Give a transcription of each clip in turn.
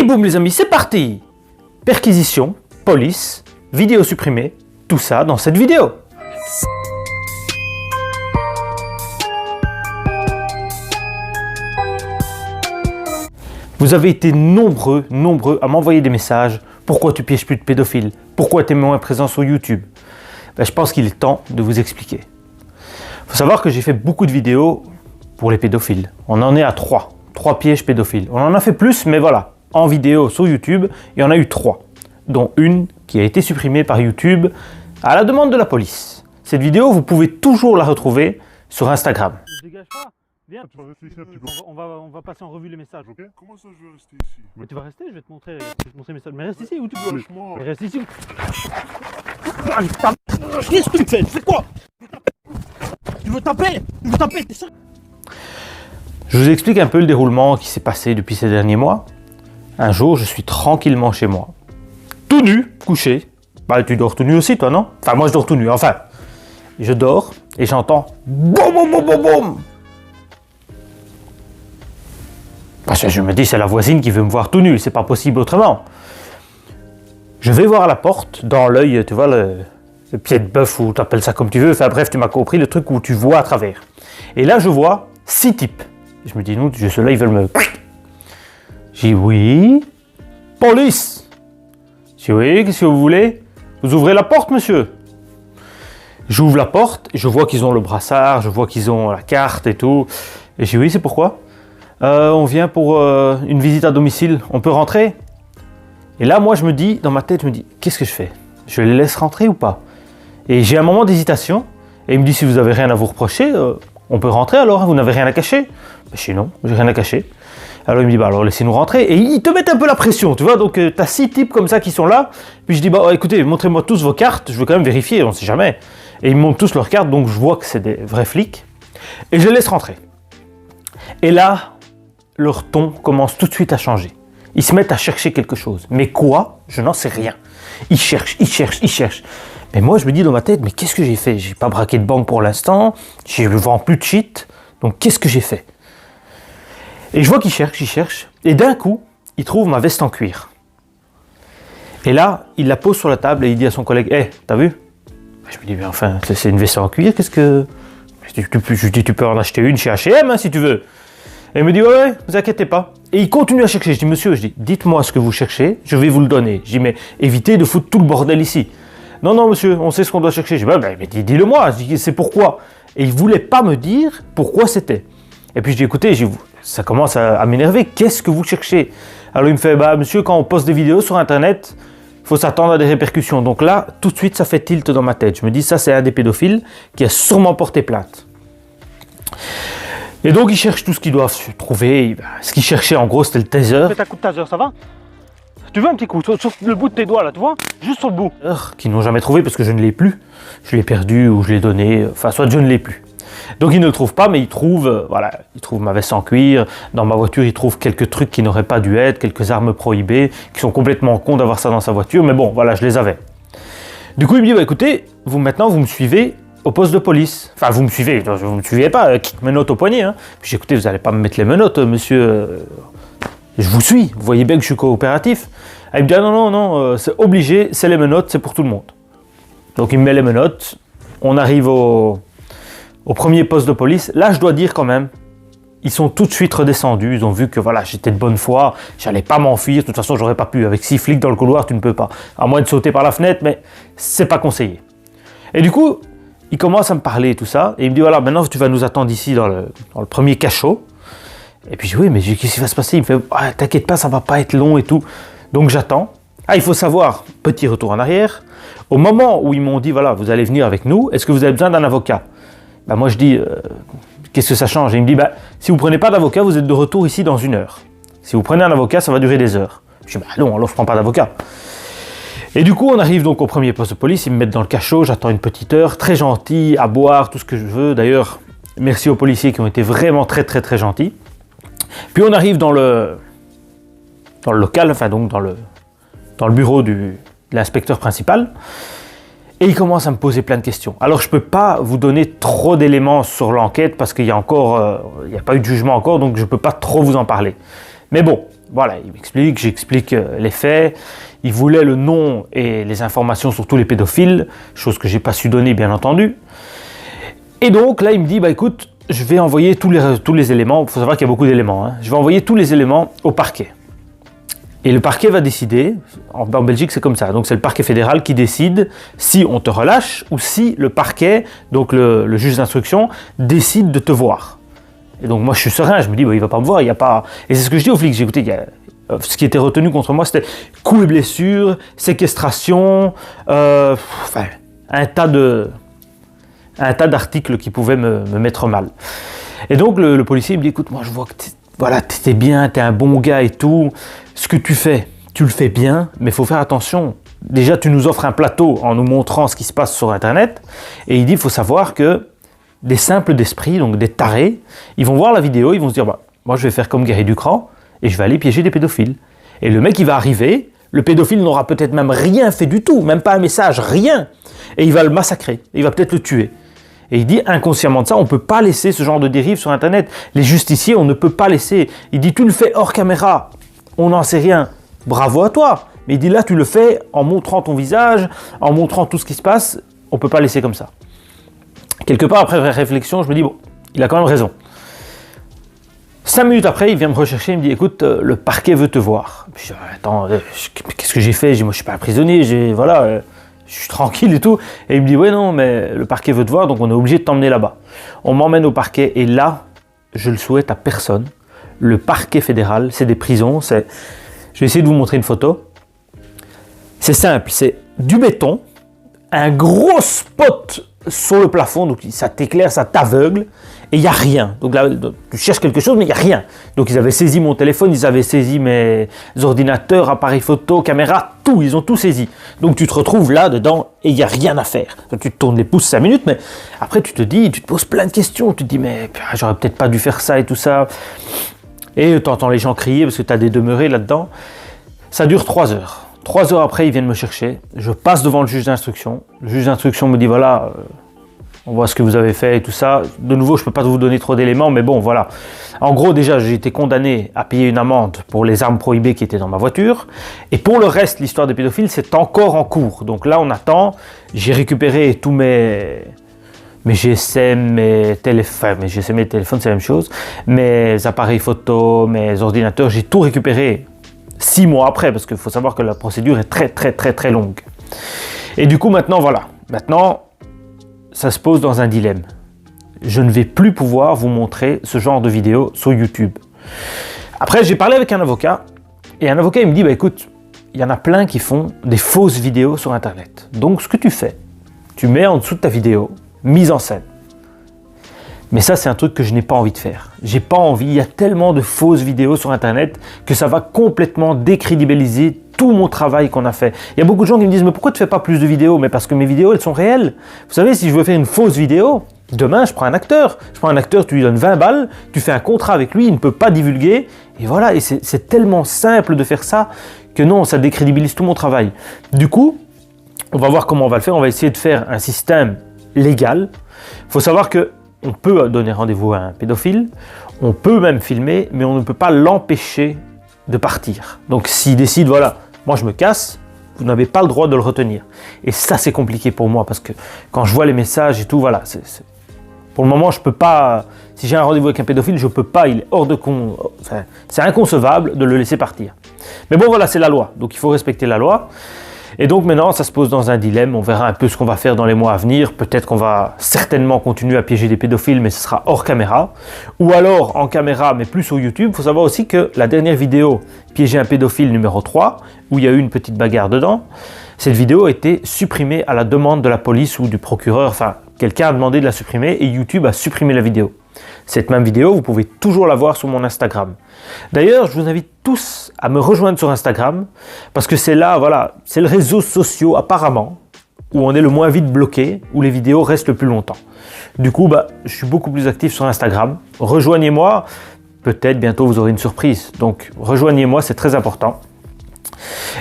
boum les amis, c'est parti! Perquisition, police, vidéo supprimée, tout ça dans cette vidéo. Vous avez été nombreux à m'envoyer des messages. Pourquoi tu pièges plus de pédophiles? Pourquoi tu es moins présent sur YouTube? Je pense qu'il est temps de vous expliquer. Il faut savoir que j'ai fait beaucoup de vidéos pour les pédophiles. On en est à 3 pièges pédophiles. On en a fait plus, mais voilà. En vidéo sur YouTube, il y en a eu 3. Dont une qui a été supprimée par YouTube à la demande de la police. Cette vidéo, vous pouvez toujours la retrouver sur Instagram. Je dégage pas. Viens, on va passer en revue les messages. Okay. Comment ça je vais rester ici? Mais tu vas rester, je vais te montrer les messages. Mais reste ici ou tu peux? Lâche-moi. Mais reste ici. Qu'est-ce que tu fais? Tu fais quoi? Tu veux taper? Tu veux taper? T'es ça? Je vous explique un peu le déroulement qui s'est passé depuis ces derniers mois. Un jour, je suis tranquillement chez moi. Tout nu, couché. Bah, tu dors tout nu aussi, toi, non? Enfin, moi, je dors tout nu. Enfin, je dors et j'entends boum, boum, boum, boum, boum. Parce que je me dis, c'est la voisine qui veut me voir tout nu. C'est pas possible autrement. Je vais voir la porte dans l'œil, tu vois, le pied de bœuf ou tu appelles ça comme tu veux. Enfin, bref, tu m'as compris, le truc où tu vois à travers. Et là, je vois 6 types. Et je me dis, non, ceux-là, ils veulent me... J'ai dit, oui. Police. J'ai dit, oui, qu'est-ce que vous voulez? Vous ouvrez la porte, monsieur? J'ouvre la porte et je vois qu'ils ont le brassard, je vois qu'ils ont la carte et tout. Et j'ai dit, oui, c'est pourquoi? On vient pour une visite à domicile, on peut rentrer? Et là, moi, je me dis, dans ma tête, je me dis, qu'est-ce que je fais? Je les laisse rentrer ou pas? Et j'ai un moment d'hésitation. Et il me dit, si vous n'avez rien à vous reprocher, on peut rentrer alors, hein, vous n'avez rien à cacher? Je dis, non, j'ai rien à cacher. Alors il me dit, bah alors laissez-nous rentrer. Et ils te mettent un peu la pression, tu vois. Donc tu as 6 types comme ça qui sont là. Puis je dis, bah écoutez, montrez-moi tous vos cartes. Je veux quand même vérifier, on ne sait jamais. Et ils me montrent tous leurs cartes, donc je vois que c'est des vrais flics. Et je les laisse rentrer. Et là, leur ton commence tout de suite à changer. Ils se mettent à chercher quelque chose. Mais quoi? Je n'en sais rien. Ils cherchent. Mais moi, je me dis dans ma tête, mais qu'est-ce que j'ai fait? J'ai pas braqué de banque pour l'instant. Je ne vends plus de shit. Donc qu'est-ce que j'ai fait? Et je vois qu'ils cherchent. Et d'un coup, ils trouvent ma veste en cuir. Et là, il la pose sur la table et il dit à son collègue, hé, t'as vu? Je me dis, mais enfin, c'est une veste en cuir, qu'est-ce que... Je dis, tu peux en acheter une chez H&M hein, si tu veux. Et il me dit, ouais, vous inquiétez pas. Et il continue à chercher. Je dis, monsieur, dites-moi ce que vous cherchez, je vais vous le donner. Je dis, mais évitez de foutre tout le bordel ici. Non, monsieur, on sait ce qu'on doit chercher. Je dis, mais dis-le-moi. Je dis, c'est pourquoi. Et il voulait pas me dire pourquoi c'était. Et puis je dis, écoutez, ça commence à m'énerver. Qu'est-ce que vous cherchez? Alors il me fait, monsieur, quand on poste des vidéos sur Internet, il faut s'attendre à des répercussions. Donc là, tout de suite, ça fait tilt dans ma tête. Je me dis, ça, c'est un des pédophiles qui a sûrement porté plainte. Et donc, ils cherchent tout ce qu'ils doivent trouver. Ce qu'ils cherchaient, en gros, c'était le taser. Fais un coup de taser, ça va? Tu veux un petit coup, sur le bout de tes doigts, là, tu vois? Juste sur le bout. Qu'ils n'ont jamais trouvé parce que je ne l'ai plus. Je l'ai perdu ou je l'ai donné. Enfin, soit je ne l'ai plus. Donc, ils ne le trouvent pas, mais ils trouvent, ils trouvent ma veste en cuir. Dans ma voiture, ils trouvent quelques trucs qui n'auraient pas dû être, quelques armes prohibées, qui sont complètement cons d'avoir ça dans sa voiture. Mais bon, voilà, je les avais. Du coup, il me dit, écoutez, maintenant, vous me suivez au poste de police. Enfin, vous me suivez pas, kick menottes au poignet. Hein. Puis j'ai écouté, vous n'allez pas me mettre les menottes, monsieur. Je vous suis, vous voyez bien que je suis coopératif. Et il me dit, non, c'est obligé, c'est les menottes, c'est pour tout le monde. Donc il me met les menottes, on arrive au premier poste de police. Là, je dois dire quand même, ils sont tout de suite redescendus, ils ont vu que voilà, j'étais de bonne foi, j'allais pas m'enfuir, de toute façon, j'aurais pas pu. Avec 6 flics dans le couloir, tu ne peux pas. À moins de sauter par la fenêtre, mais c'est pas conseillé. Et du coup, il commence à me parler et tout ça, et il me dit, voilà, maintenant tu vas nous attendre ici dans le premier cachot. Et puis je dis, oui, mais qu'est-ce qui va se passer? Il me fait, t'inquiète pas, ça va pas être long et tout. Donc j'attends. Il faut savoir, petit retour en arrière, au moment où ils m'ont dit, voilà, vous allez venir avec nous, est-ce que vous avez besoin d'un avocat? Moi je dis, qu'est-ce que ça change? Et il me dit, si vous prenez pas d'avocat, vous êtes de retour ici dans 1 heure. Si vous prenez un avocat, ça va durer des heures. Je dis, non, alors je prends pas d'avocat. Et du coup, on arrive donc au premier poste de police, ils me mettent dans le cachot, j'attends une petite heure, très gentil, à boire, tout ce que je veux. D'ailleurs, merci aux policiers qui ont été vraiment très gentils. Puis on arrive dans le local, enfin donc dans le bureau de l'inspecteur principal, et il commence à me poser plein de questions. Alors je ne peux pas vous donner trop d'éléments sur l'enquête, parce qu'il y a pas eu de jugement encore, donc je ne peux pas trop vous en parler. Mais bon, Voilà, il m'explique, j'explique les faits. Il voulait le nom et les informations sur tous les pédophiles, chose que j'ai pas su donner, bien entendu. Et donc là, il me dit, bah écoute, je vais envoyer tous les éléments. Il faut savoir qu'il y a beaucoup d'éléments. Je vais envoyer tous les éléments au parquet. Et le parquet va décider, en Belgique c'est comme ça, donc c'est le parquet fédéral qui décide si on te relâche ou si le parquet, donc le juge d'instruction, décide de te voir. Et donc moi je suis serein, je me dis, bah, il va pas me voir, il n'y a pas... Et c'est ce que je dis aux flics, j'ai écouté, ce qui était retenu contre moi c'était coups et blessures, séquestration, un tas d'articles qui pouvaient me mettre mal. Et donc le policier me dit, écoute, moi je vois que t'étais bien, t'es un bon gars et tout, ce que tu fais, tu le fais bien, mais il faut faire attention. Déjà, tu nous offres un plateau en nous montrant ce qui se passe sur Internet, et il dit, il faut savoir que des simples d'esprit, donc des tarés, ils vont voir la vidéo, ils vont se dire, bah, moi je vais faire comme Gary Ducran, et je vais aller piéger des pédophiles. Et le mec, il va arriver, le pédophile n'aura peut-être même rien fait du tout, même pas un message, rien, et il va le massacrer, il va peut-être le tuer. Et il dit, inconsciemment de ça, on ne peut pas laisser ce genre de dérive sur Internet. Les justiciers, on ne peut pas laisser. Il dit, tu le fais hors caméra, on n'en sait rien. Bravo à toi. Mais il dit, là, tu le fais en montrant ton visage, en montrant tout ce qui se passe. On ne peut pas laisser comme ça. Quelque part, après réflexion, je me dis, bon, il a quand même raison. 5 minutes après, il vient me rechercher, il me dit, écoute, le parquet veut te voir. Puis je dis, attends, qu'est-ce que j'ai fait? Je dis, moi, je ne suis pas un prisonnier, je suis tranquille et tout. Et il me dit, ouais, non, mais le parquet veut te voir, donc on est obligé de t'emmener là-bas. On m'emmène au parquet, et là, je le souhaite à personne. Le parquet fédéral, c'est des prisons. Je vais essayer de vous montrer une photo. C'est simple, c'est du béton, un gros spot sur le plafond, donc ça t'éclaire, ça t'aveugle, et il n'y a rien. Donc là, tu cherches quelque chose, mais il n'y a rien. Donc ils avaient saisi mon téléphone, ils avaient saisi mes ordinateurs, appareils photo, caméras, tout, ils ont tout saisi. Donc tu te retrouves là-dedans, et il n'y a rien à faire. Donc, tu te tournes les pouces 5 minutes, mais après tu te poses plein de questions, tu te dis, mais j'aurais peut-être pas dû faire ça et tout ça. Et tu entends les gens crier, parce que tu as des demeurés là-dedans. Ça dure 3 heures. 3 heures après, ils viennent me chercher. Je passe devant le juge d'instruction. Le juge d'instruction me dit, voilà, on voit ce que vous avez fait et tout ça. De nouveau, je ne peux pas vous donner trop d'éléments, mais bon, voilà. En gros, déjà, j'ai été condamné à payer une amende pour les armes prohibées qui étaient dans ma voiture. Et pour le reste, l'histoire des pédophiles, c'est encore en cours. Donc là, on attend. J'ai récupéré tous mes GSM, mes téléphones, c'est la même chose. Mes appareils photo, mes ordinateurs, j'ai tout récupéré 6 mois après, parce qu'il faut savoir que la procédure est très, très, très, très longue. Et du coup, maintenant, voilà. Maintenant, ça se pose dans un dilemme. Je ne vais plus pouvoir vous montrer ce genre de vidéos sur YouTube. Après, j'ai parlé avec un avocat, et un avocat, il me dit, bah écoute, il y en a plein qui font des fausses vidéos sur Internet. Donc, ce que tu fais, tu mets en dessous de ta vidéo, mise en scène. Mais ça, c'est un truc que je n'ai pas envie de faire. J'ai pas envie, il y a tellement de fausses vidéos sur Internet que ça va complètement décrédibiliser tout mon travail qu'on a fait. Il y a beaucoup de gens qui me disent, mais pourquoi tu fais pas plus de vidéos? Mais parce que mes vidéos, elles sont réelles. Vous savez, si je veux faire une fausse vidéo, demain, je prends un acteur. Tu lui donnes 20 balles, tu fais un contrat avec lui, il ne peut pas divulguer. Et voilà, et c'est tellement simple de faire ça que non, ça décrédibilise tout mon travail. Du coup, on va voir comment on va le faire. On va essayer de faire un système légal. Il faut savoir qu'on peut donner rendez-vous à un pédophile, on peut même filmer, mais on ne peut pas l'empêcher de partir. Donc s'il décide, voilà, moi je me casse, vous n'avez pas le droit de le retenir. Et ça, c'est compliqué pour moi, parce que quand je vois les messages et tout, voilà, pour le moment, je peux pas, si j'ai un rendez-vous avec un pédophile, je peux pas, il est hors de c'est inconcevable de le laisser partir. Mais bon, voilà, c'est la loi, donc il faut respecter la loi. Et donc maintenant, ça se pose dans un dilemme, on verra un peu ce qu'on va faire dans les mois à venir. Peut-être qu'on va certainement continuer à piéger des pédophiles, mais ce sera hors caméra. Ou alors en caméra, mais plus sur YouTube. Il faut savoir aussi que la dernière vidéo, Piéger un pédophile numéro 3, où il y a eu une petite bagarre dedans, cette vidéo a été supprimée à la demande de la police ou du procureur. Enfin, quelqu'un a demandé de la supprimer et YouTube a supprimé la vidéo. Cette même vidéo, vous pouvez toujours la voir sur mon Instagram. D'ailleurs, je vous invite tous à me rejoindre sur Instagram, parce que c'est là, voilà, c'est le réseau social apparemment, où on est le moins vite bloqué, où les vidéos restent le plus longtemps. Du coup, je suis beaucoup plus actif sur Instagram. Rejoignez-moi, peut-être bientôt vous aurez une surprise. Donc rejoignez-moi, c'est très important.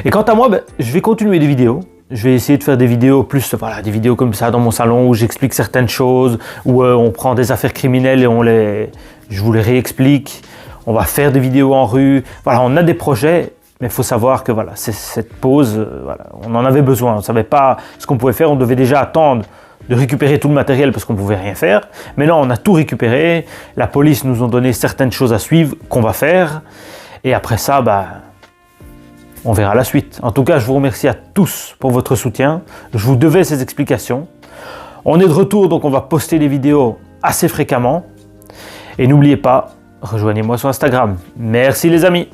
Et quant à moi, je vais continuer des vidéos. Je vais essayer de faire des vidéos plus, voilà, des vidéos comme ça dans mon salon où j'explique certaines choses, où on prend des affaires criminelles et je vous les réexplique. on va faire des vidéos en rue. Voilà, on a des projets, mais il faut savoir que voilà, cette pause, voilà, on en avait besoin. On ne savait pas ce qu'on pouvait faire, on devait déjà attendre de récupérer tout le matériel parce qu'on ne pouvait rien faire. Mais là, on a tout récupéré. La police nous a donné certaines choses à suivre qu'on va faire. Et après ça, on verra la suite. En tout cas, je vous remercie à tous pour votre soutien. Je vous devais ces explications. On est de retour, donc on va poster des vidéos assez fréquemment. Et n'oubliez pas, rejoignez-moi sur Instagram. Merci les amis.